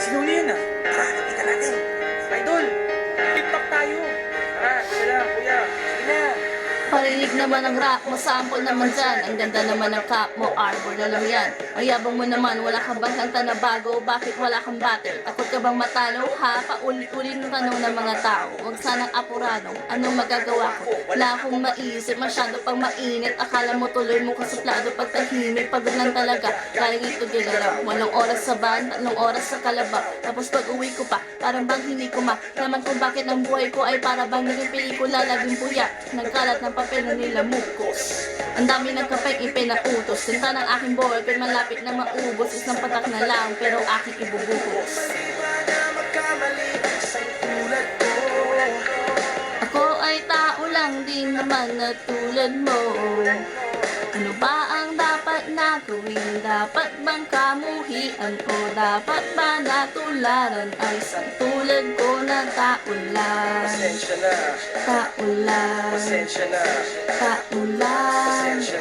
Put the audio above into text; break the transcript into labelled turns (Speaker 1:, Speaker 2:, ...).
Speaker 1: Sino yan ah?
Speaker 2: Tara, nakita natin.
Speaker 1: Idol! TikTok tayo! Tara, isa lang, kuya. Sige na.
Speaker 3: Parinig naman ang rap mo, sample naman dyan. Ang ganda naman ng cap mo, arbor na lang yan. Mayabang mo naman, wala ka bang kanta na bago? Bakit wala kang battle? Takot ka bang matalo? Ha? Paulit-ulit ng tanong ng mga tao. Huwag sanang apurado, anong magagawa ko? Wala akong maisip, masyado pang mainit. Akala mo tuloy mo kasuplado pag tahimik. Pagod lang talaga, galing ito gilala. Walong oras sa van, 3 oras sa kalabaw. Tapos pag uwi ko pa, parang bang hindi ko naman kung bakit ang buhay ko ay para bang naging pelikula, laging buya. Nagkalat ng papel na nila mukos. Ang dami ng kapay ipinautos. Tinta ng aking ballpen, malapit na maubos. Isang patak na lang, pero aking ibubuhos. Ako ay tao lang din naman na tulad mo. Ano ba ang dapat na gawin? Dapat bang kamuhian o dapat ba natularan ang isang tulad ko na tao lang?
Speaker 1: Pasensya na.
Speaker 3: Tao lang,
Speaker 1: Pasensya na.
Speaker 3: tao lang.
Speaker 1: Pasensya